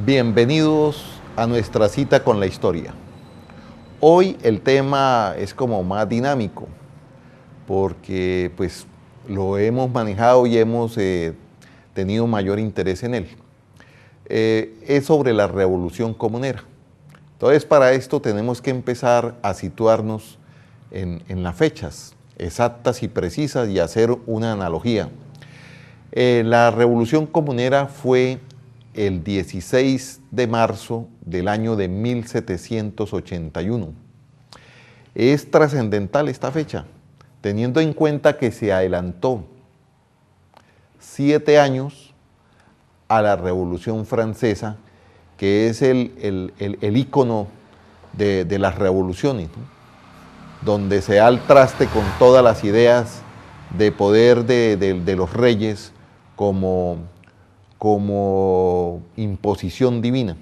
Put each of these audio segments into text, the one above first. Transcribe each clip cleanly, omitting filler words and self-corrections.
Bienvenidos a nuestra cita con la historia. Hoy el tema es como más dinámico porque pues lo hemos manejado y hemos tenido mayor interés en él. Es sobre la Revolución Comunera. Entonces para esto tenemos que empezar a situarnos en las fechas exactas y precisas y hacer una analogía. La Revolución Comunera fue el 16 de marzo del año de 1781. Es trascendental esta fecha, teniendo en cuenta que se adelantó 7 años a la Revolución Francesa, que es el ícono de las revoluciones, ¿no? Donde se da el traste con todas las ideas de poder de los reyes como imposición divina.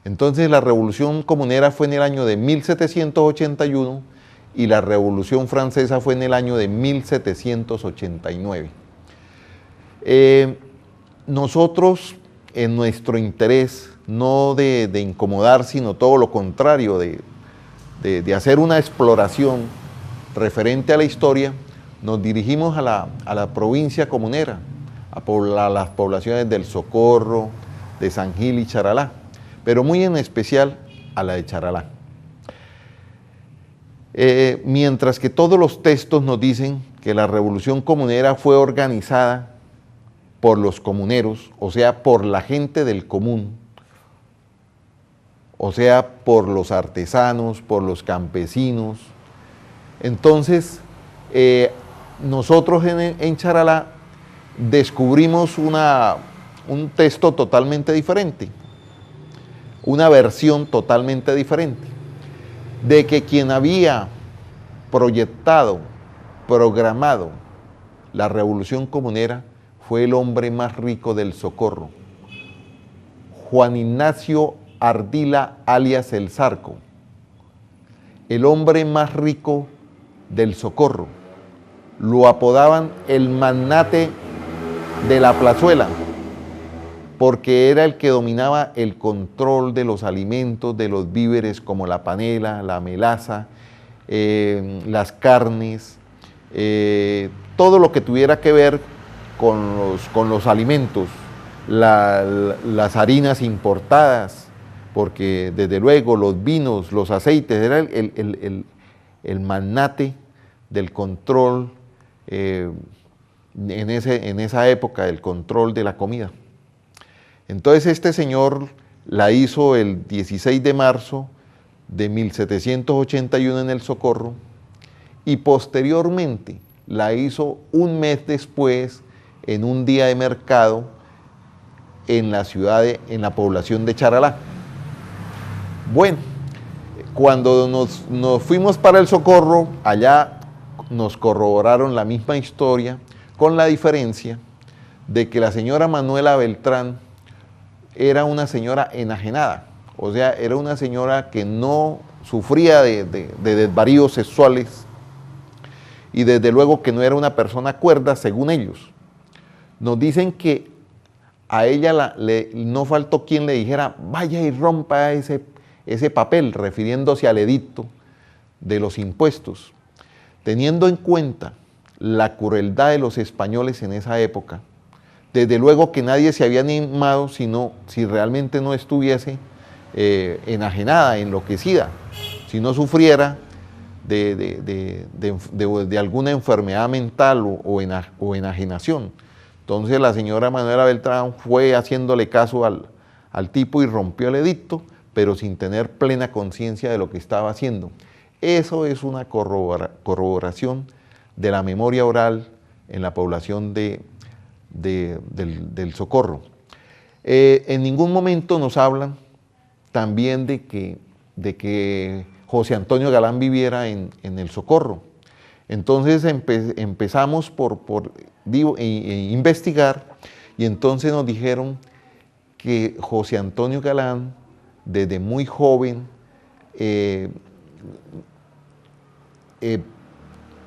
Entonces la Revolución Comunera fue en el año de 1781 y la Revolución Francesa fue en el año de 1789. Nosotros, en nuestro interés, no de incomodar, sino todo lo contrario, de hacer una exploración referente a la historia, nos dirigimos a la provincia comunera, a las poblaciones del Socorro, de San Gil y Charalá, pero muy en especial a la de Charalá. Mientras que todos los textos nos dicen que la Revolución Comunera fue organizada por los comuneros, o sea, por la gente del común, o sea, por los artesanos, por los campesinos. Entonces, nosotros en Charalá descubrimos un texto totalmente diferente, una versión totalmente diferente, de que quien había proyectado, programado la Revolución Comunera fue el hombre más rico del Socorro, Juan Ignacio Ardila alias El Zarco, el hombre más rico del Socorro. Lo apodaban el magnate de la plazuela, porque era el que dominaba el control de los alimentos, de los víveres como la panela, la melaza, las carnes, todo lo que tuviera que ver con los alimentos, las harinas importadas, porque desde luego los vinos, los aceites, era el magnate del control en esa época, del control de la comida. Entonces este señor la hizo el 16 de marzo de 1781 en el Socorro y posteriormente la hizo un mes después en un día de mercado en la población de Charalá. Bueno, cuando nos fuimos para el Socorro, allá nos corroboraron la misma historia, con la diferencia de que la señora Manuela Beltrán era una señora enajenada, o sea, era una señora que no sufría de desvaríos sexuales y desde luego que no era una persona cuerda, según ellos. Nos dicen que a ella no faltó quien le dijera, vaya y rompa ese papel, refiriéndose al edicto de los impuestos. Teniendo en cuenta la crueldad de los españoles en esa época, desde luego que nadie se había animado si realmente no estuviese enajenada, enloquecida, si no sufriera de alguna enfermedad mental o enajenación. Entonces la señora Manuela Beltrán fue haciéndole caso al tipo y rompió el edicto, pero sin tener plena conciencia de lo que estaba haciendo. Eso es una corroboración de la memoria oral en la población del Socorro. En ningún momento nos hablan también de que José Antonio Galán viviera en el Socorro. Entonces empezamos por investigar y entonces nos dijeron que José Antonio Galán desde muy joven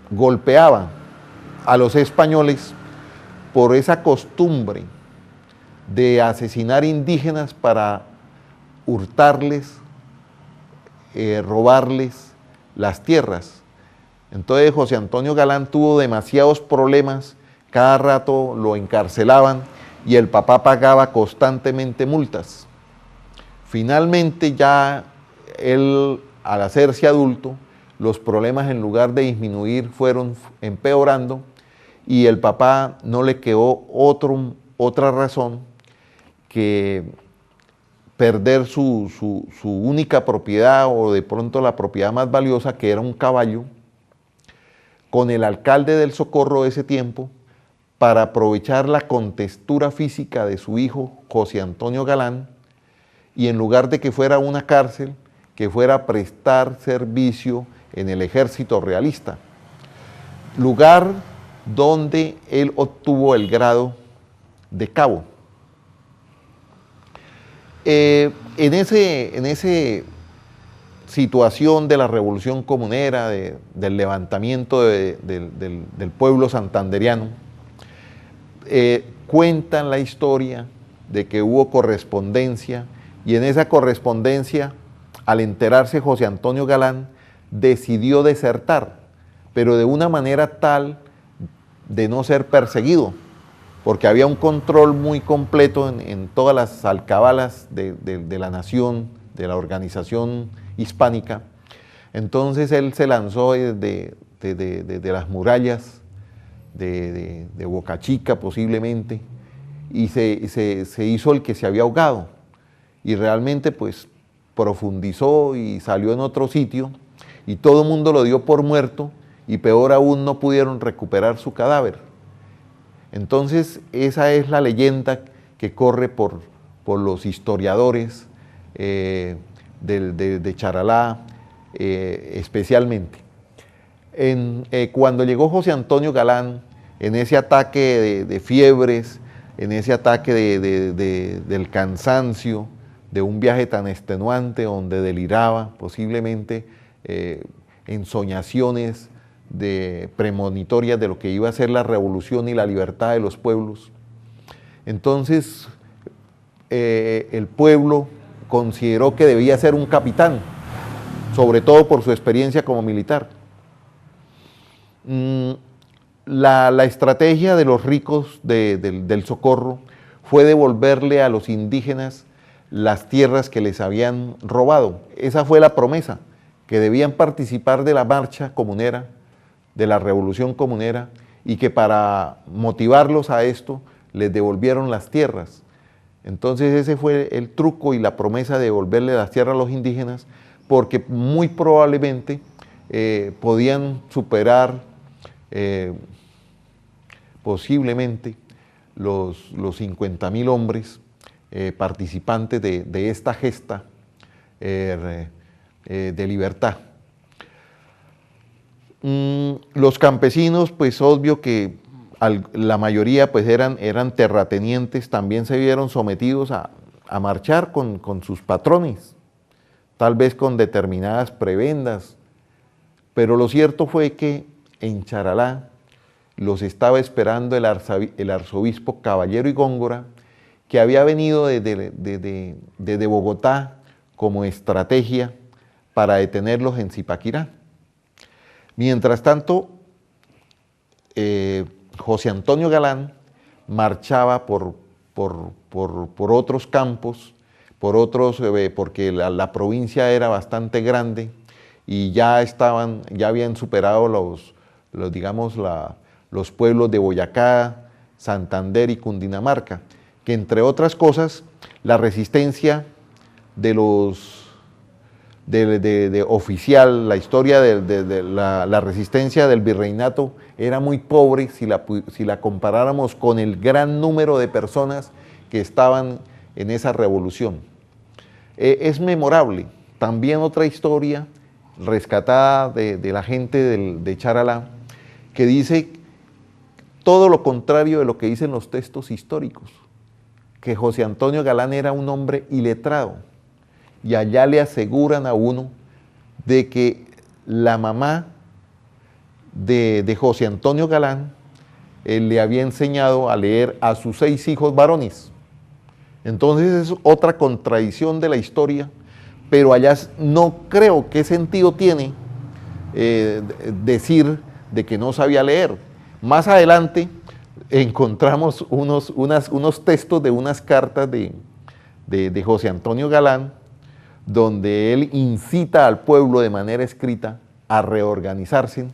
golpeaba a los españoles por esa costumbre de asesinar indígenas para hurtarles, robarles las tierras. Entonces José Antonio Galán tuvo demasiados problemas, cada rato lo encarcelaban y el papá pagaba constantemente multas. Finalmente ya él, al hacerse adulto, los problemas en lugar de disminuir fueron empeorando y el papá no le quedó otra razón que perder su única propiedad o de pronto la propiedad más valiosa, que era un caballo, con el alcalde del Socorro de ese tiempo para aprovechar la contextura física de su hijo José Antonio Galán y en lugar de que fuera una cárcel, que fuera a prestar servicio en el ejército realista, lugar donde él obtuvo el grado de cabo. En esa situación de la revolución comunera, del levantamiento del pueblo santanderiano, cuentan la historia de que hubo correspondencia y en esa correspondencia, al enterarse José Antonio Galán, decidió desertar, pero de una manera tal de no ser perseguido, porque había un control muy completo en todas las alcabalas de la nación, de la organización hispánica. Entonces él se lanzó de las murallas de Boca Chica posiblemente y se hizo el que se había ahogado y realmente pues profundizó y salió en otro sitio y todo el mundo lo dio por muerto y peor aún no pudieron recuperar su cadáver. Entonces esa es la leyenda que corre por los historiadores de Charalá especialmente. Cuando llegó José Antonio Galán, en ese ataque de fiebres, en ese ataque del cansancio, de un viaje tan extenuante donde deliraba posiblemente en soñaciones premonitorias de lo que iba a ser la revolución y la libertad de los pueblos. Entonces el pueblo consideró que debía ser un capitán, sobre todo por su experiencia como militar. La estrategia de los ricos del Socorro fue devolverle a los indígenas las tierras que les habían robado. Esa fue la promesa, que debían participar de la marcha comunera, de la revolución comunera, y que para motivarlos a esto les devolvieron las tierras. Entonces ese fue el truco y la promesa de devolverle las tierras a los indígenas, porque muy probablemente podían superar posiblemente los 50.000 hombres participantes de esta gesta de libertad. Los campesinos, pues obvio que la mayoría pues eran terratenientes, también se vieron sometidos a marchar con sus patrones, tal vez con determinadas prebendas, pero lo cierto fue que en Charalá los estaba esperando el arzobispo Caballero y Góngora, que había venido desde Bogotá como estrategia para detenerlos en Zipaquirá. Mientras tanto, José Antonio Galán marchaba por otros campos, porque la provincia era bastante grande y ya habían superado los pueblos de Boyacá, Santander y Cundinamarca, que entre otras cosas, la resistencia oficial, la historia de la resistencia del virreinato era muy pobre si la comparáramos con el gran número de personas que estaban en esa revolución. Es memorable. También otra historia rescatada de la gente de Charalá, que dice todo lo contrario de lo que dicen los textos históricos, que José Antonio Galán era un hombre iletrado, y allá le aseguran a uno de que la mamá de José Antonio Galán le había enseñado a leer a sus 6 hijos varones. Entonces es otra contradicción de la historia, pero allá no creo qué sentido tiene decir de que no sabía leer. Más adelante encontramos unos textos de unas cartas de José Antonio Galán, donde él incita al pueblo de manera escrita a reorganizarse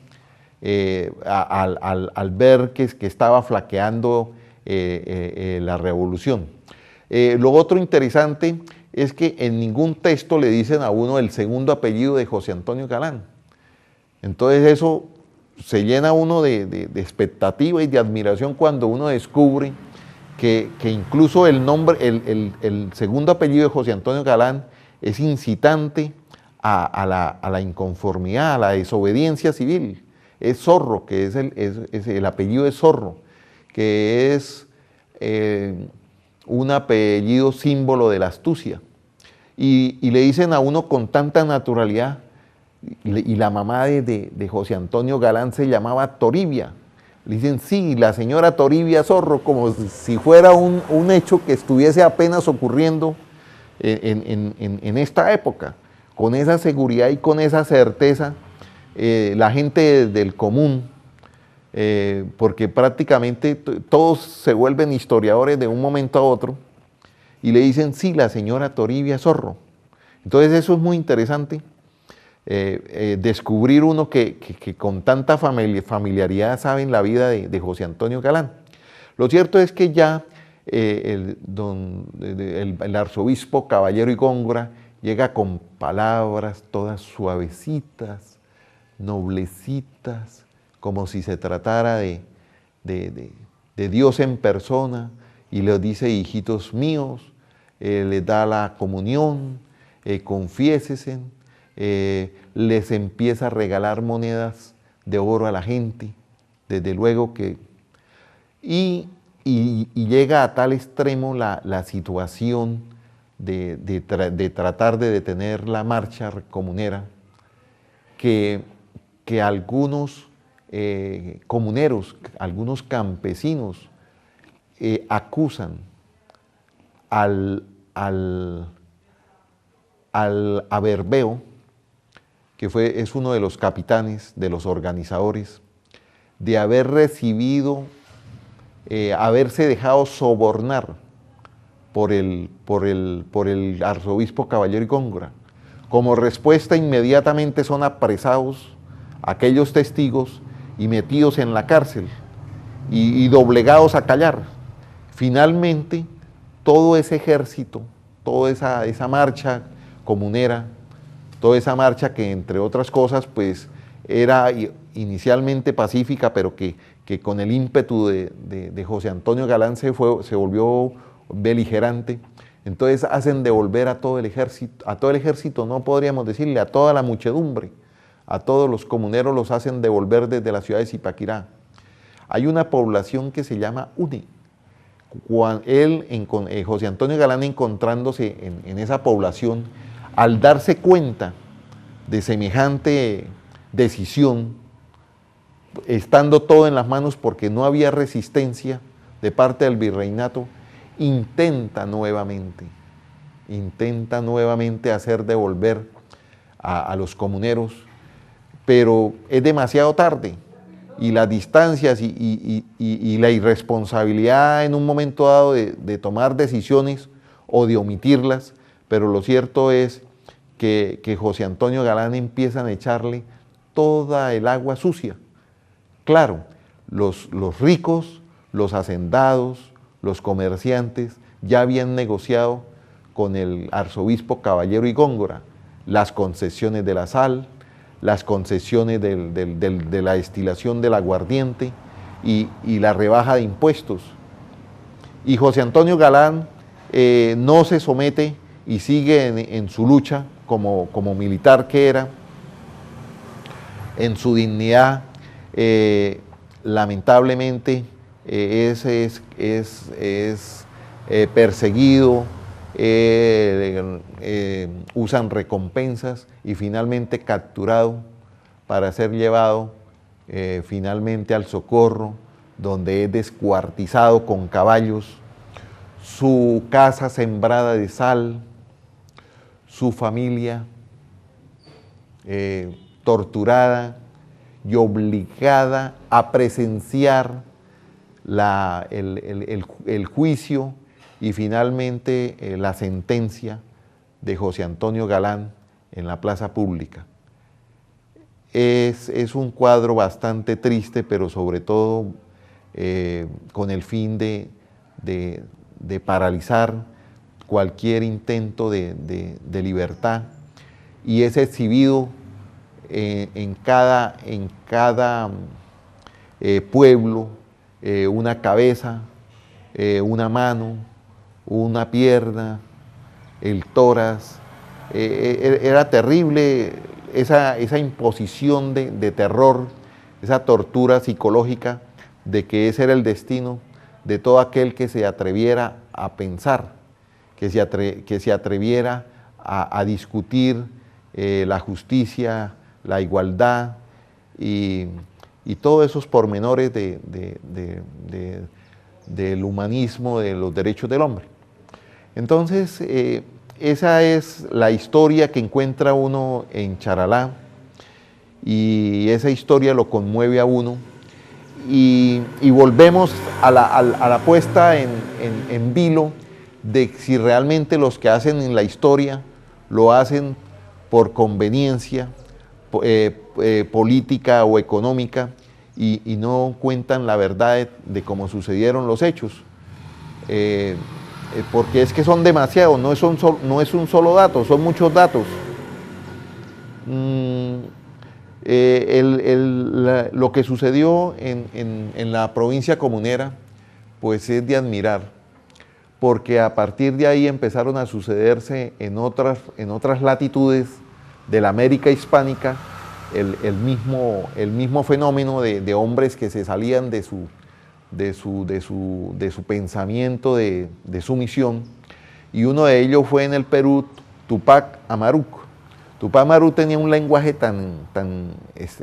al ver que estaba flaqueando la revolución. Lo otro interesante es que en ningún texto le dicen a uno el segundo apellido de José Antonio Galán. Entonces eso se llena uno de expectativa y de admiración cuando uno descubre que incluso el nombre, el segundo apellido de José Antonio Galán es incitante a la inconformidad, a la desobediencia civil. Es Zorro, que es el apellido de Zorro, que es un apellido símbolo de la astucia. Y le dicen a uno con tanta naturalidad, y la mamá de José Antonio Galán se llamaba Toribia. Le dicen, sí, la señora Toribia Zorro, como si fuera un hecho que estuviese apenas ocurriendo en esta época. Con esa seguridad y con esa certeza, la gente del común, porque prácticamente todos se vuelven historiadores de un momento a otro, y le dicen, sí, la señora Toribia Zorro. Entonces eso es muy interesante. Descubrir uno que con tanta familiaridad saben la vida de José Antonio Galán. Lo cierto es que ya el arzobispo Caballero y Góngora llega con palabras todas suavecitas, noblecitas, como si se tratara de Dios en persona, y les dice, hijitos míos, les da la comunión, confiésese. Les empieza a regalar monedas de oro a la gente, desde luego que... Y llega a tal extremo la situación de tratar de detener la marcha comunera, que algunos comuneros, algunos campesinos acusan al Averbeo, que es uno de los capitanes, de los organizadores, de haber recibido, haberse dejado sobornar por el arzobispo Caballero y Góngora. Como respuesta, inmediatamente son apresados aquellos testigos y metidos en la cárcel y doblegados a callar. Finalmente, todo ese ejército, toda esa marcha comunera, toda esa marcha que, entre otras cosas, pues era inicialmente pacífica, pero que con el ímpetu de José Antonio Galán se volvió beligerante. Entonces hacen devolver a todo el ejército, no podríamos decirle, a toda la muchedumbre, a todos los comuneros los hacen devolver desde la ciudad de Zipaquirá. Hay una población que se llama Une. José Antonio Galán, encontrándose en esa población, al darse cuenta de semejante decisión, estando todo en las manos porque no había resistencia de parte del virreinato, intenta nuevamente hacer devolver a los comuneros, pero es demasiado tarde, y las distancias y la irresponsabilidad en un momento dado de tomar decisiones o de omitirlas, pero lo cierto es que José Antonio Galán empiezan a echarle toda el agua sucia. Claro, los ricos, los hacendados, los comerciantes ya habían negociado con el arzobispo Caballero y Góngora las concesiones de la sal, las concesiones de la destilación del aguardiente y la rebaja de impuestos. Y José Antonio Galán no se somete y sigue en su lucha como militar que era, en su dignidad. Lamentablemente es perseguido, usan recompensas y finalmente capturado para ser llevado finalmente al Socorro, donde es descuartizado con caballos. su casa sembrada de sal, su familia torturada y obligada a presenciar el juicio y finalmente la sentencia de José Antonio Galán en la plaza pública. Es un cuadro bastante triste, pero sobre todo con el fin de paralizar cualquier intento de libertad, y es exhibido en cada pueblo, una cabeza, una mano, una pierna, el tórax. Era terrible esa imposición de terror, esa tortura psicológica de que ese era el destino de todo aquel que se atreviera a pensar, que se atreviera a discutir la justicia, la igualdad y todos esos pormenores del humanismo, de los derechos del hombre. Entonces, esa es la historia que encuentra uno en Charalá, y esa historia lo conmueve a uno, y volvemos a la puesta en vilo de si realmente los que hacen en la historia lo hacen por conveniencia política o económica, y no cuentan la verdad de cómo sucedieron los hechos. Porque es que son demasiados, no es un solo dato, son muchos datos. Lo que sucedió en la provincia comunera, pues es de admirar, porque a partir de ahí empezaron a sucederse en otras latitudes de la América hispánica el mismo fenómeno de hombres que se salían de su pensamiento, de su misión, y uno de ellos fue en el Perú Tupac Amaru. Tupac Amaru tenía un lenguaje tan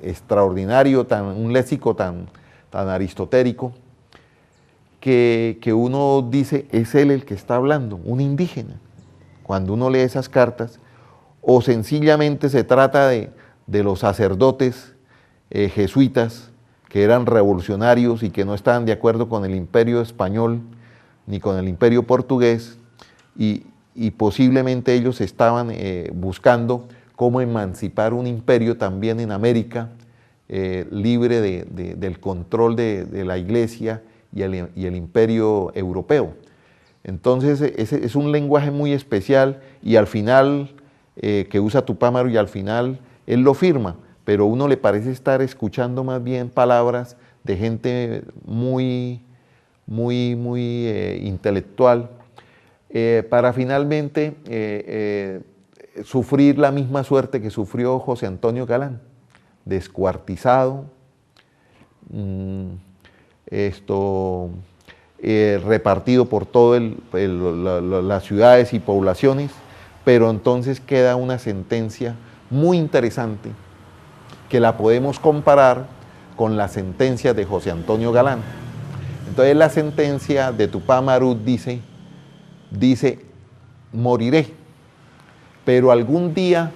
extraordinario, un léxico tan aristotélico, que uno dice, es él el que está hablando, un indígena, cuando uno lee esas cartas, o sencillamente se trata de los sacerdotes jesuitas, que eran revolucionarios y que no estaban de acuerdo con el imperio español ni con el imperio portugués, y posiblemente ellos estaban buscando cómo emancipar un imperio también en América, libre del control de la iglesia y el imperio europeo. Entonces es un lenguaje muy especial, y al final que usa Tupac Amaru, y al final él lo firma, pero uno le parece estar escuchando más bien palabras de gente muy intelectual, para finalmente sufrir la misma suerte que sufrió José Antonio Galán, descuartizado, repartido por todas las ciudades y poblaciones, pero entonces queda una sentencia muy interesante que la podemos comparar con la sentencia de José Antonio Galán. Entonces la sentencia de Tupac Amaru dice, moriré, pero algún día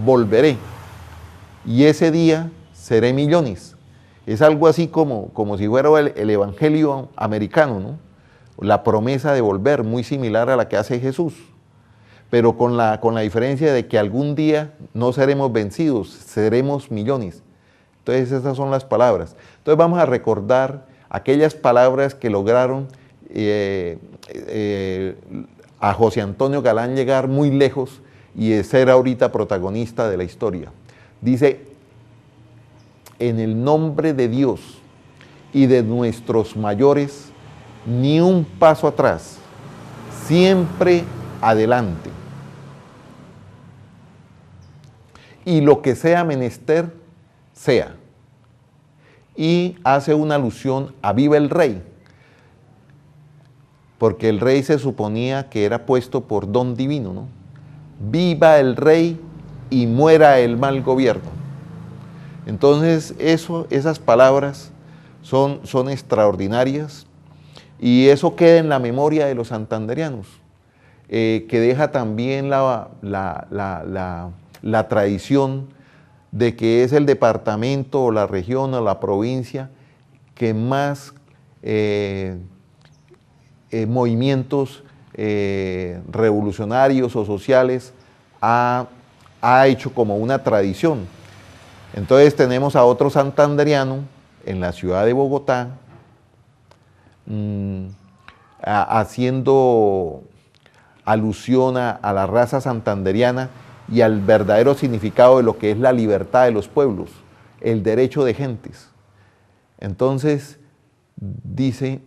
volveré, y ese día seré millones. Es algo así como si fuera el evangelio americano, ¿no? La promesa de volver, muy similar a la que hace Jesús, pero con la diferencia de que algún día no seremos vencidos, seremos millones. Entonces esas son las palabras. Entonces vamos a recordar aquellas palabras que lograron a José Antonio Galán llegar muy lejos y ser ahorita protagonista de la historia. Dice, en el nombre de Dios y de nuestros mayores, ni un paso atrás, siempre adelante. Y lo que sea menester, sea. Y hace una alusión a viva el rey, porque el rey se suponía que era puesto por don divino, ¿no? Viva el rey y muera el mal gobierno. Entonces esas palabras son extraordinarias, Y eso queda en la memoria de los santanderianos, que deja también la tradición de que es el departamento o la región o la provincia que más movimientos revolucionarios o sociales ha hecho como una tradición. Entonces tenemos a otro santanderiano en la ciudad de Bogotá, haciendo alusión a la raza santanderiana y al verdadero significado de lo que es la libertad de los pueblos, el derecho de gentes. Entonces dice: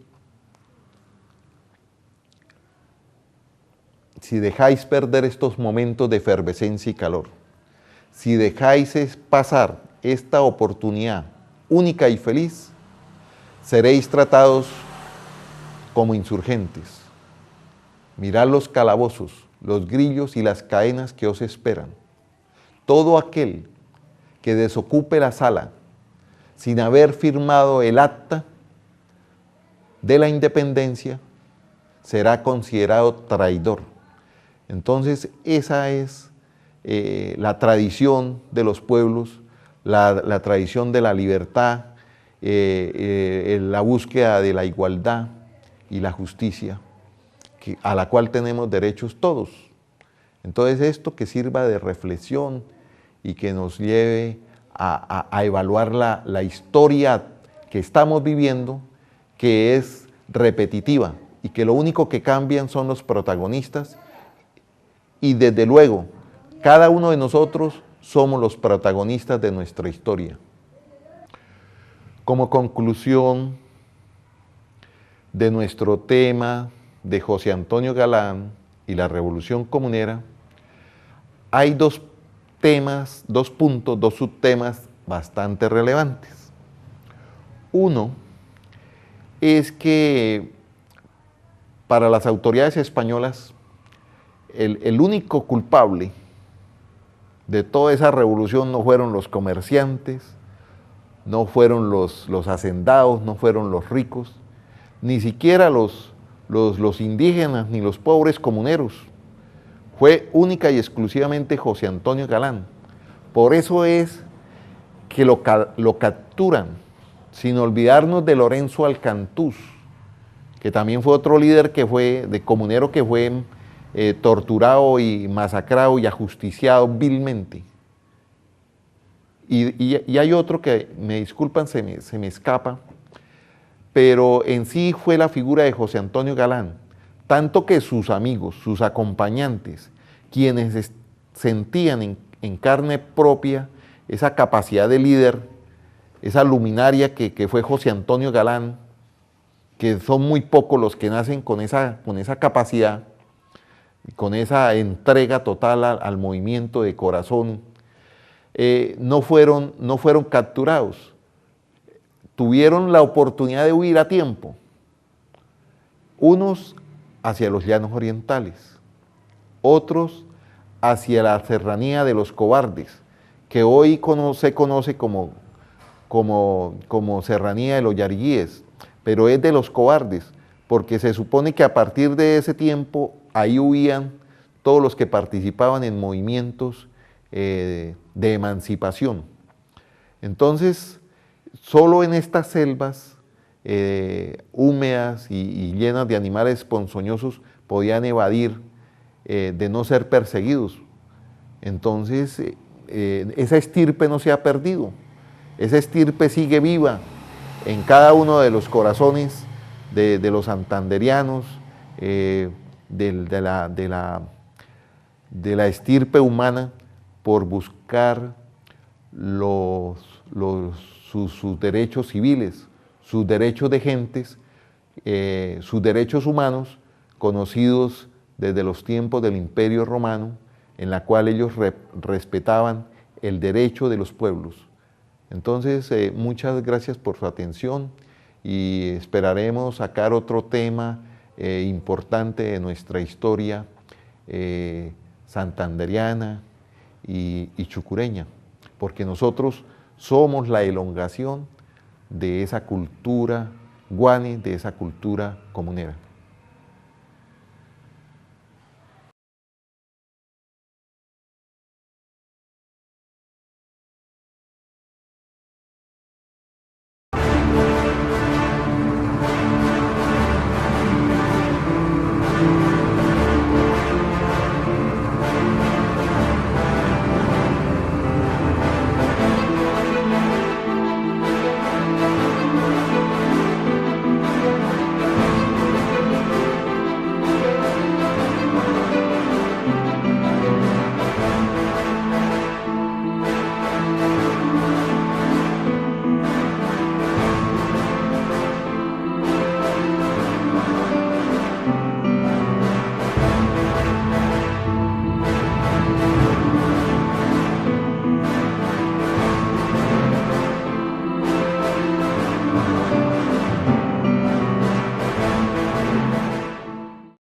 si dejáis perder estos momentos de efervescencia y calor, si dejáis pasar esta oportunidad única y feliz, seréis tratados como insurgentes. Mirad los calabozos, los grillos y las cadenas que os esperan. Todo aquel que desocupe la sala sin haber firmado el acta de la independencia será considerado traidor. Entonces esa es la tradición de los pueblos, la tradición de la libertad, la búsqueda de la igualdad y la justicia, a la cual tenemos derechos todos. Entonces esto que sirva de reflexión y que nos lleve a evaluar la historia que estamos viviendo, que es repetitiva y que lo único que cambian son los protagonistas, y desde luego cada uno de nosotros somos los protagonistas de nuestra historia. Como conclusión de nuestro tema de José Antonio Galán y la Revolución Comunera, hay dos puntos, dos subtemas bastante relevantes. Uno es que para las autoridades españolas el único culpable de toda esa revolución no fueron los comerciantes, no fueron los hacendados, no fueron los ricos, ni siquiera los indígenas ni los pobres comuneros. Fue única y exclusivamente José Antonio Galán. Por eso es que lo capturan, sin olvidarnos de Lorenzo Alcantús, que también fue otro líder de comunero que fue torturado y masacrado y ajusticiado vilmente. Y hay otro que, me disculpan, se me escapa, pero en sí fue la figura de José Antonio Galán, tanto que sus amigos, sus acompañantes, quienes sentían en carne propia esa capacidad de líder, esa luminaria que fue José Antonio Galán, que son muy pocos los que nacen con esa capacidad, con esa entrega total al movimiento de corazón, no fueron capturados. Tuvieron la oportunidad de huir a tiempo. Unos hacia los llanos orientales, otros hacia la serranía de los cobardes, que hoy se conoce como serranía de los yariguíes, pero es de los cobardes, porque se supone que a partir de ese tiempo ahí huían todos los que participaban en movimientos de emancipación. Entonces, solo en estas selvas húmedas y llenas de animales ponzoñosos podían evadir de no ser perseguidos. Entonces, esa estirpe no se ha perdido, esa estirpe sigue viva en cada uno de los corazones de los santanderianos, de la estirpe humana, por buscar sus derechos civiles, sus derechos de gentes, sus derechos humanos, conocidos desde los tiempos del Imperio Romano, en la cual ellos respetaban el derecho de los pueblos. Entonces, muchas gracias por su atención y esperaremos sacar otro tema importante de nuestra historia santanderiana y chucureña, porque nosotros somos la elongación de esa cultura guani de esa cultura comunera.